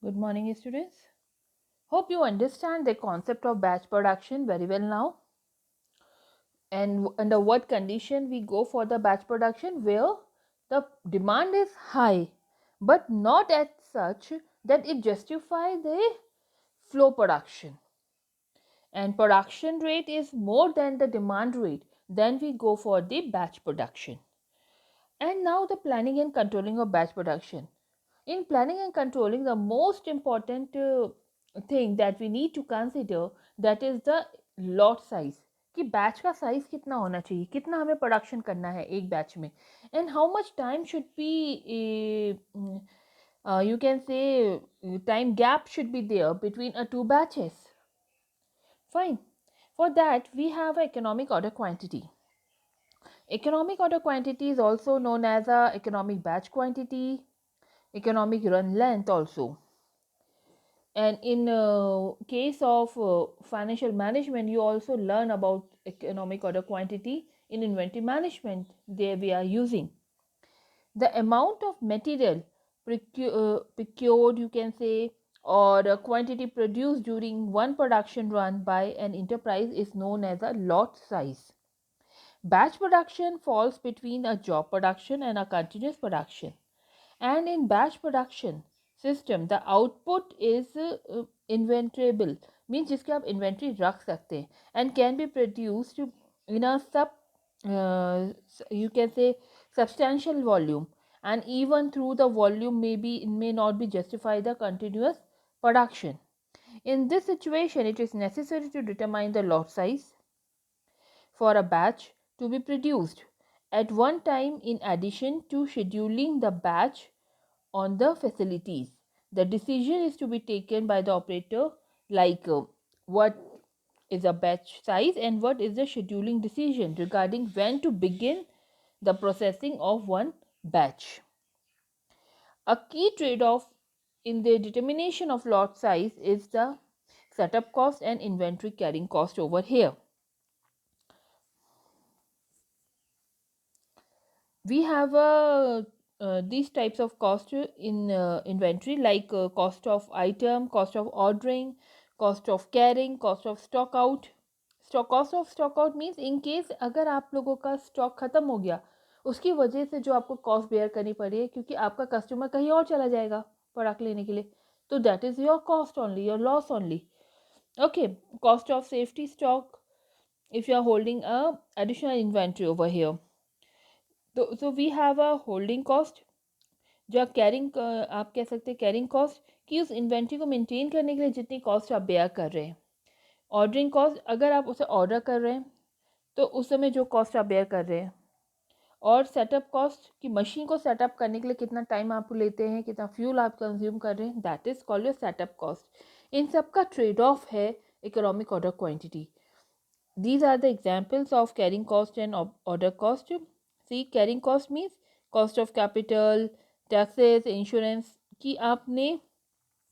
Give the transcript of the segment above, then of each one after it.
Good morning, students. Hope you understand the concept of batch production very well now. And under what condition we go for the batch production, where the demand is high, but not as such that it justify the flow production. And production rate is more than the demand rate, then we go for the batch production. And now the planning and controlling of batch production. In planning and controlling, the most important thing that we need to consider, that is the lot size, कि batch का size कितना होना चाहिए, कितना हमें production करना है एक बैच में, and how much time should be, you can say, time gap should be there between two batches. Fine. For that we have economic order quantity. Economic order quantity is also known as a economic batch quantity, economic run length also. And in case of financial management, you also learn about economic order quantity. In inventory management, there we are using the amount of material procured, you can say, or quantity produced during one production run by an enterprise is known as a lot size. Batch production falls between a job production and a continuous production. And in batch production system, the output is inventorable, means जिसके आप inventory रख सकते हैं, and can be produced in a you can say substantial volume, and even through the volume may not be justify the continuous production. In this situation, it is necessary to determine the lot size for a batch to be produced at one time, in addition to scheduling the batch on the facilities. The decision is to be taken by the operator, like what is a batch size and what is the scheduling decision regarding when to begin the processing of one batch. A key trade-off in the determination of lot size is the setup cost and inventory carrying cost over here. We have these types of cost in inventory, like cost of item, cost of ordering, cost of carrying, cost of stock out. Cost of stock out means in case अगर आप लोगों का stock खत्म हो गया, उसकी वजह से जो आपको कॉस्ट बेयर करनी पड़ी है, क्योंकि आपका कस्टमर कहीं और चला जाएगा प्रोडक्ट लेने के लिए, तो that is your cost only, your loss only. Okay, cost of safety stock if you are holding a additional inventory over here. So we have a holding cost, जो आप कैरिंग आप कह सकते हैं कैरिंग कॉस्ट, कि उस inventory को maintain करने के लिए जितनी कॉस्ट आप बेयर कर रहे हैं. ऑर्डरिंग कॉस्ट, अगर आप उसे ऑर्डर कर रहे हैं तो उस समय जो कॉस्ट आप बेयर कर रहे हैं. और सेटअप कॉस्ट, कि मशीन को सेटअप करने के लिए कितना टाइम आप लेते हैं, कितना फ्यूल आप कंज्यूम कर रहे हैं, that is called your setup cost. इन सब का ट्रेड ऑफ है economic order quantity. These are the examples of carrying cost and order cost. See, carrying cost means cost of capital, taxes, insurance, कि आपने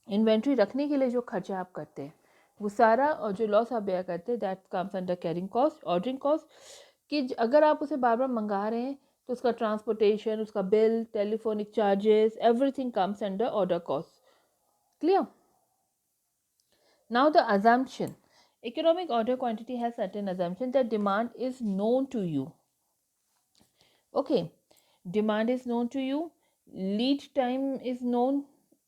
inventory रखने के लिए जो खर्चा आप करते हैं वो सारा, और जो लॉस आप बेयर करते हैं, that comes under carrying cost. Ordering cost, कि अगर आप उसे बार बार मंगा रहे हैं तो उसका ट्रांसपोर्टेशन, उसका bill, telephonic charges, everything comes under order cost. Clear? Now the assumption. Economic order quantity has certain assumption that demand is known to you. Okay, demand is known to you. Lead time is known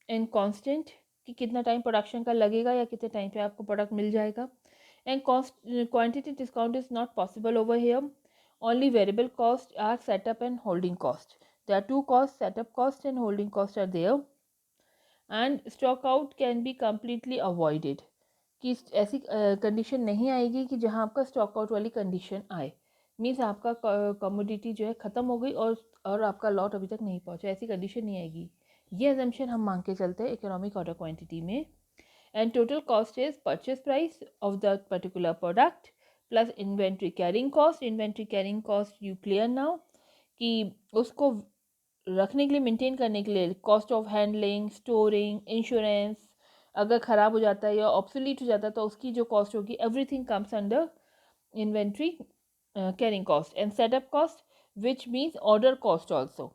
and constant, कि कितना time production का लगेगा या कितने time पे आपको product मिल जाएगा. And cost quantity discount is not possible over here. Only variable costs are setup and holding cost. There are two costs, setup cost and holding cost are there. And stock out can be completely avoided, कि ऐसी condition नहीं आएगी कि जहां आपका stock out वाली condition आए. Means आपका कमोडिटी जो है ख़त्म हो गई और आपका लॉट अभी तक नहीं पहुंचा, ऐसी कंडीशन नहीं आएगी. ये एजम्पशन हम मांग के चलते हैं इकोनॉमिक ऑर्डर क्वांटिटी में. And total cost is purchase price of the particular product plus inventory carrying cost. Inventory carrying cost you clear now, कि उसको रखने के लिए, मेंटेन करने के लिए cost of handling, storing, insurance, अगर ख़राब हो जाता है या ऑब्सोलीट हो जाता है तो उसकी जो कॉस्ट होगी, everything comes under inventory carrying cost. And setup cost which means order cost also.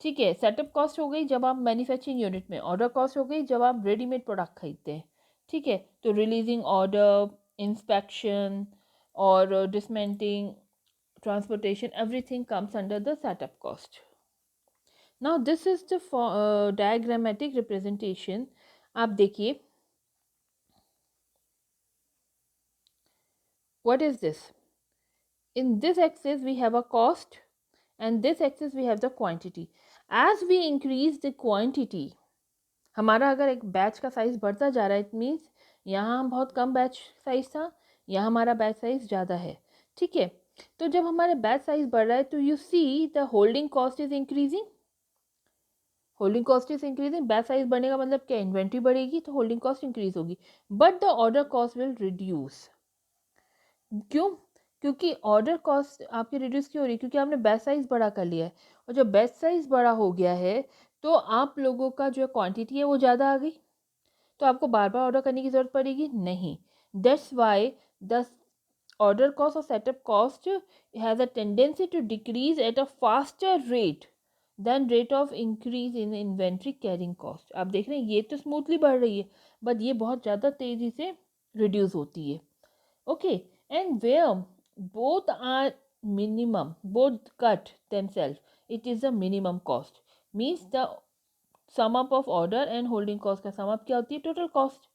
ठीक है, सेटअप कॉस्ट हो गई जब आप मैन्युफैक्चरिंग यूनिट में, ऑर्डर कॉस्ट हो गई जब आप रेडीमेड प्रोडक्ट खरीदते हैं। ठीक है, तो रिलीजिंग ऑर्डर, इंस्पेक्शन और डिसमेंटिंग, transportation, everything comes under the setup cost. Now this is the diagrammatic representation. आप देखिए, what is this? In this axis we have a cost and this axis we have the quantity. As we increase the quantity, हमारा अगर एक batch का size बढ़ता जा रहा है, इट मीन्स यहाँ बहुत कम बैच साइज था, यहाँ हमारा बैच साइज ज़्यादा है। ठीक है, तो जब हमारे बैच साइज बढ़ रहा है तो you see the holding cost is increasing. Holding cost is increasing, batch size बढ़ने का मतलब क्या, इन्वेंट्री बढ़ेगी तो होल्डिंग कॉस्ट इंक्रीज होगी, but the order cost will reduce. क्यों? क्योंकि ऑर्डर कॉस्ट आपकी रिड्यूस क्यों हो रही है? क्योंकि आपने बैच साइज बड़ा कर लिया है, और जब बैच साइज बड़ा हो गया है तो आप लोगों का जो क्वांटिटी है वो ज़्यादा आ गई, तो आपको बार बार ऑर्डर करने की ज़रूरत पड़ेगी नहीं। That's why the order cost or setup cost has a tendency to decrease at a faster rate than rate of increase in inventory carrying cost। आप देख रहे हैं ये तो स्मूथली बढ़ रही है, बट ये बहुत ज़्यादा तेज़ी से रिड्यूस होती है। Okay, and where both are minimum, both cut themselves, it is the minimum cost, means the sum up of order and holding cost का sum up क्या होती है, टोटल कॉस्ट।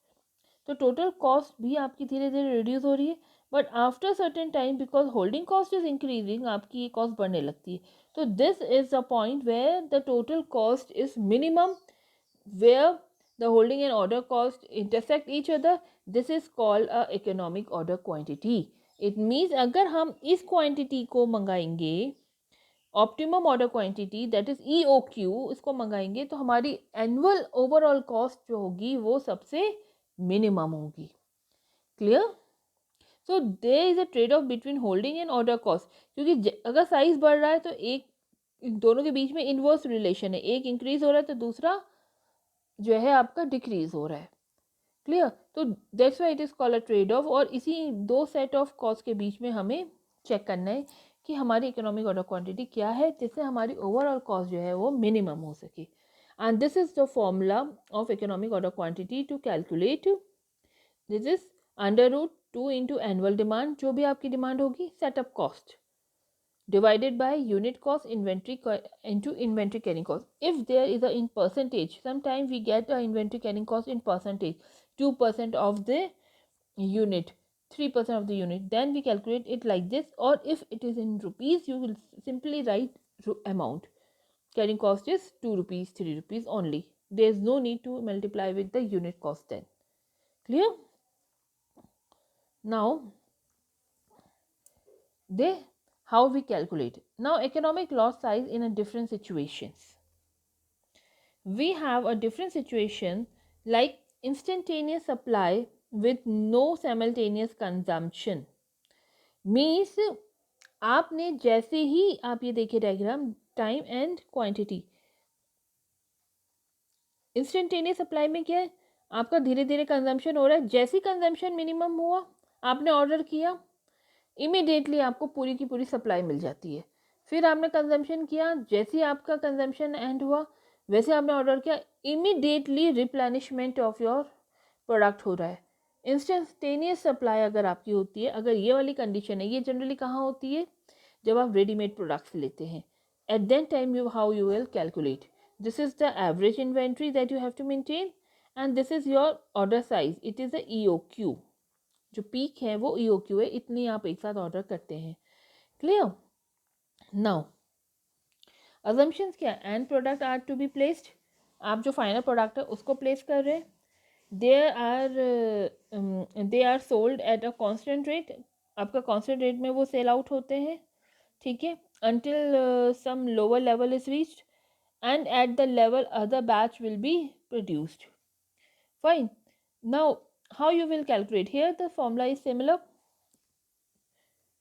तो टोटल कॉस्ट भी आपकी धीरे धीरे रिड्यूस हो रही है, but after certain time because holding cost is increasing, आपकी ये कॉस्ट बढ़ने लगती है। तो this is the point where the total cost is minimum, where the holding and order cost intersect each other, this is called a economic order quantity. It means अगर हम इस quantity को मंगाएंगे, optimum order quantity that is EOQ, इसको मंगाएंगे तो हमारी annual overall cost जो होगी वो सबसे मिनिमम होगी। Clear? So there is a trade off between holding and order cost, क्योंकि अगर साइज बढ़ रहा है तो एक दोनों के बीच में इनवर्स रिलेशन है, एक इंक्रीज हो रहा है तो दूसरा जो है आपका डिक्रीज हो रहा है। क्लियर? तो that's why it is called a trade of, और इसी दो सेट ऑफ कॉस्ट के बीच में हमें चेक करना है कि हमारी इकोनॉमिक ऑर्डर क्वांटिटी क्या है, जिससे हमारी ओवरऑल कॉस्ट जो है वो मिनिमम हो सके। And this is the formula of economic order quantity to calculate, this is √2 into annual demand, जो भी आपकी डिमांड होगी, setup cost divided by unit cost into inventory carrying cost. If there is a in percentage, sometimes we get a inventory carrying cost in percentage, 2% of the unit, 3% of the unit, then we calculate it like this, or if it is in rupees you will simply write amount. Carrying cost is 2 rupees, 3 rupees only, there is no need to multiply with the unit cost then. Clear? Now they how we calculate. Now economic loss size in a different situations. We have a different situation like instantaneous supply with no simultaneous consumption. Means आपने जैसे ही, आप ये देखिए diagram, time and quantity. Instantaneous supply में क्या है, आपका धीरे धीरे कंजम्पशन हो रहा है, जैसे ही कंजम्पशन मिनिमम हुआ आपने ऑर्डर किया, इमीडिएटली आपको पूरी की पूरी सप्लाई मिल जाती है। फिर आपने कंजम्पशन किया, जैसे ही आपका कंजम्पशन एंड हुआ वैसे आपने ऑर्डर किया, immediately replenishment of your product हो रहा है। इंस्टेंटेनियस सप्लाई अगर आपकी होती है, अगर ये वाली कंडीशन है, ये जनरली कहाँ होती है, जब आप रेडीमेड प्रोडक्ट्स लेते हैं। At that time you how you will calculate, this is the average inventory that you have to maintain and this is your order size, it is the EOQ। जो peak है वो EOQ है, इतनी आप एक साथ ऑर्डर करते हैं। क्लियर? नाउ अजम्पशंस क्या, and product are to be placed, आप जो फाइनल प्रोडक्ट है उसको प्लेस कर रहे हैं, they are sold at a constant rate, आपका कांस्टेंट रेट में वो सेल आउट होते हैं। ठीक है, until some lower level is reached and at the level other batch will be produced. Fine. Now how you will calculate, here the formula is similar,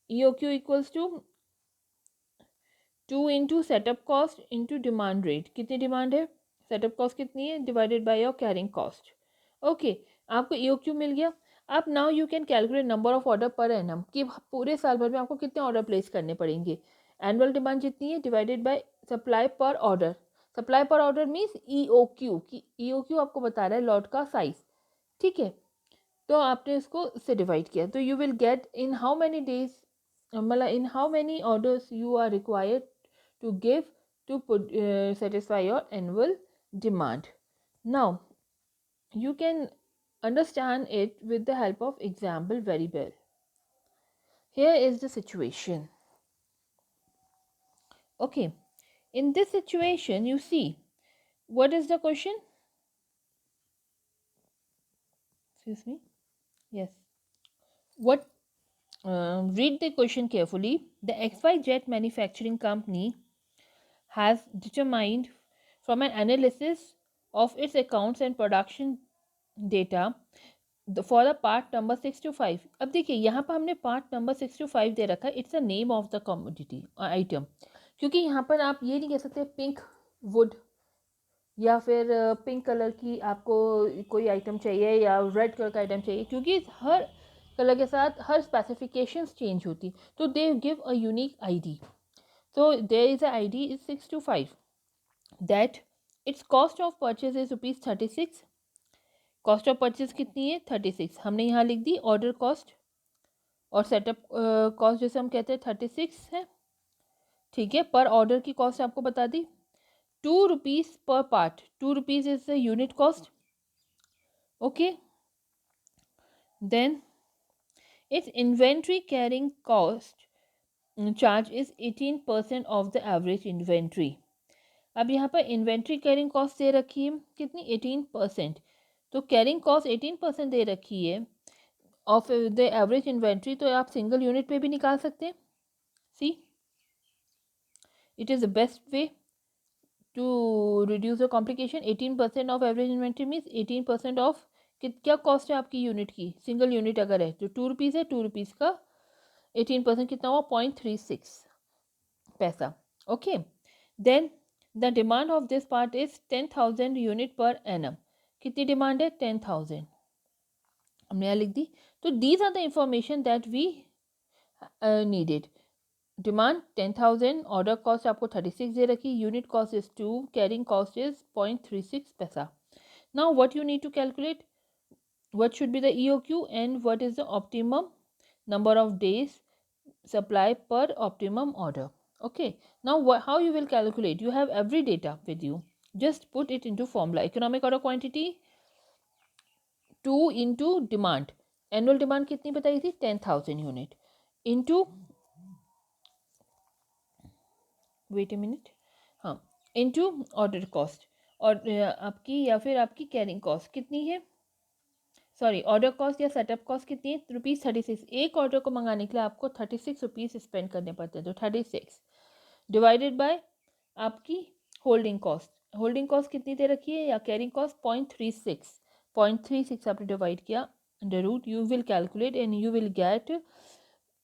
EOQ equals to 2 into setup cost into demand rate, कितनी demand है, setup cost कितनी है, divided by your carrying cost. Okay, आपको EOQ मिल गया। अब now you can calculate number of order per annum, कि पूरे साल भर में आपको कितने ऑर्डर प्लेस करने पड़ेंगे। एनुअल डिमांड जितनी है डिवाइडेड बाय सप्लाई पर ऑर्डर, सप्लाई पर ऑर्डर मीन्स EOQ की EOQ आपको बता रहा है लॉट का साइज, ठीक है। तो आपने इसको इससे डिवाइड किया तो you will get in how many days, मतलब in how many orders you are required to give to satisfy your annual demand. Now you can understand it with the help of example very well. Here is the situation. Okay, in this situation you see what is the question? Excuse me. Yes. What? Read the question carefully. The XYZ manufacturing company has determined from an analysis of its accounts and production data for the part number 6 to 5. अब देखिए यहाँ पर हमने part number 6 to 5 दे रखा है, it's a name of the commodity item, क्योंकि यहाँ पर आप ये नहीं कह सकते पिंक वुड या फिर पिंक कलर की आपको कोई आइटम चाहिए या रेड कलर का आइटम चाहिए, क्योंकि हर कलर के साथ हर स्पेसिफिकेशंस चेंज होती, तो they give a unique ID. So there is a ID is 6 to 5 that its cost of purchase is rupees 36. Cost of purchase कितनी है 36, हमने यहाँ लिख दी ऑर्डर कॉस्ट और सेटअप कॉस्ट जैसे हम कहते हैं 36 है, ठीक है। पर ऑर्डर की कॉस्ट आपको बता दी 2 rupees per part, 2 rupees is the unit cost. Okay, then it's inventory carrying cost charge is 18% of the average inventory. अब यहाँ पर इन्वेंट्री कैरिंग कॉस्ट दे रखी है कितनी 18%, तो कैरिंग कॉस्ट 18% दे रखी है ऑफ द एवरेज इन्वेंट्री, तो आप सिंगल यूनिट पे भी निकाल सकते हैं. See it is the best way to reduce the complication. 18% of average inventory means 18% of क्या कॉस्ट है आपकी यूनिट की, सिंगल यूनिट अगर है तो 2 रुपीज़ है, 2 रुपीज़ का 18% कितना हुआ 0.36 पैसा. Okay, then the demand of this part is 10,000 unit per annum. कितनी डिमांड है 10,000, हमने यहाँ लिख दी. तो these are the information that we needed. Demand 10,000, order cost आपको 36 दे रखी, unit cost is 2, carrying cost is 0.36 पैसा. Now what you need to calculate, what should be the EOQ and what is the optimum number of days supply per optimum order. Okay, now how you will calculate, you have every data with you, just put it into formula. Economic order quantity 2 into demand, annual demand कितनी बताई थी 10,000 unit, into wait a minute, हाँ, into order cost और आपकी या फिर आपकी carrying cost कितनी है, सॉरी ऑर्डर कॉस्ट या सेटअप कॉस्ट कितनी है ₹36. एक ऑर्डर को मंगाने के लिए आपको 36 रुपीज़ स्पेंड करने पड़ते हैं, तो 36 डिवाइडेड बाय आपकी होल्डिंग कॉस्ट. होल्डिंग कॉस्ट कितनी दे रखी है या कैरिंग कॉस्ट 0.36 आपने डिवाइड किया under root, you will calculate and you will get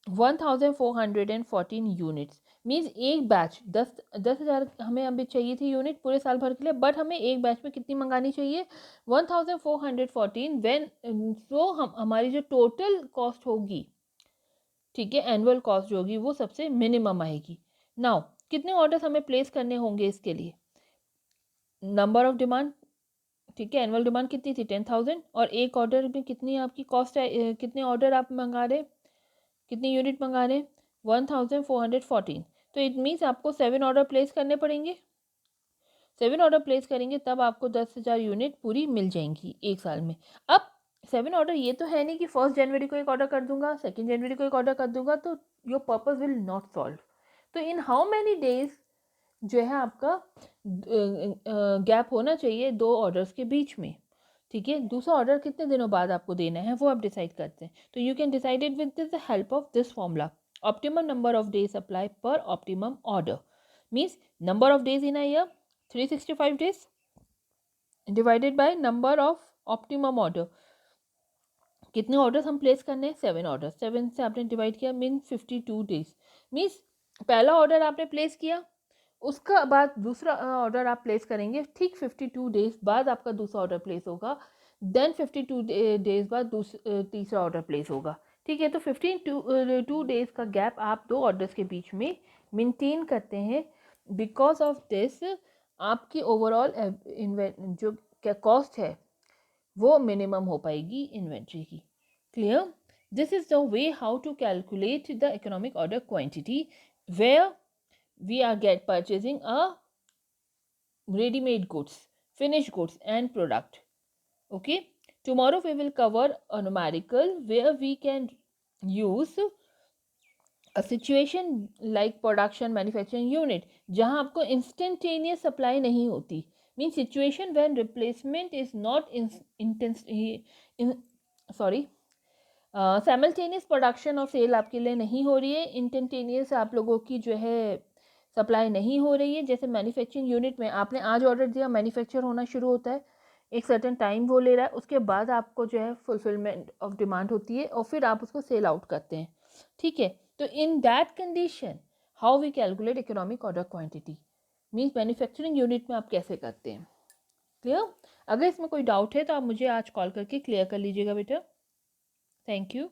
1414 units. Means एक बैच 10,000 हमें अभी चाहिए थी यूनिट पूरे साल भर के लिए, बट हमें एक बैच में कितनी मंगानी चाहिए 1414 व्हेन, सो हमारी जो टोटल कॉस्ट होगी, ठीक है, एनुअल कॉस्ट जो होगी वो सबसे मिनिमम आएगी. नाउ कितने ऑर्डर्स हमें प्लेस करने होंगे इसके लिए, नंबर ऑफ डिमांड, ठीक है, एनुअल डिमांड कितनी थी 10,000 और एक ऑर्डर में कितनी आपकी कॉस्ट है, कितने ऑर्डर आप मंगा रहे, कितनी यूनिट मंगा रहे 1414. तो इट मीन्स आपको 7 ऑर्डर प्लेस करने पड़ेंगे, 7 ऑर्डर प्लेस करेंगे तब आपको 10,000 यूनिट पूरी मिल जाएंगी एक साल में. अब 7 ऑर्डर ये तो है नहीं कि 1 जनवरी को एक ऑर्डर कर दूंगा, 2 जनवरी को एक ऑर्डर कर दूंगा, तो your purpose will not solve. तो इन हाउ मैनी डेज जो है आपका गैप होना चाहिए 2 ऑर्डर्स के बीच में, ठीक है. दूसरा ऑर्डर कितने दिनों बाद आपको देना है वो आप डिसाइड करते हैं. तो you can decide it with the help of this formula. Optimum number of days supply पर optimum order means number of days in a year 365 days divided by number of optimum order. कितने orders हम place करने हैं 7 order, 7 से आपने divide किया mean 52 days. Means पहला order आपने प्लेस किया, उसका बाद दूसरा ऑर्डर आप प्लेस करेंगे, ठीक 52 days बाद आपका दूसरा ऑर्डर प्लेस होगा, देन 52 days बाद तीसरा ऑर्डर प्लेस होगा, ठीक है. तो 52 days का गैप आप 2 ऑर्डर्स के बीच में मेंटेन करते हैं. बिकॉज ऑफ दिस आपकी ओवरऑल जो क्या कॉस्ट है वो मिनिमम हो पाएगी इन्वेंट्री की। Clear? This is the way how to calculate the economic order quantity where we are get purchasing a ready-made goods, finished goods and product. Okay, tomorrow we will cover a numerical where we can use a situation like production manufacturing unit जहां आपको instantaneous supply नहीं होती, means situation when replacement is not simultaneous production और cell आपके लिए नहीं हो रही है, इंस्टेंटेनियस आप लोगों की जो है सप्लाई नहीं हो रही है। जैसे मैन्युफैक्चरिंग यूनिट में आपने आज ऑर्डर दिया, मैन्युफैक्चर होना शुरू होता है, एक सर्टेन टाइम वो ले रहा है, उसके बाद आपको जो है फुलफिलमेंट ऑफ डिमांड होती है और फिर आप उसको सेल आउट करते हैं। ठीक है, तो in that condition how we calculate economic order quantity means manufacturing unit में आप कैसे करते हैं। क्लियर? अगर इसमें कोई डाउट है तो आप मुझे आज कॉल करके क्लियर कर लीजिएगा बेटा। Thank you.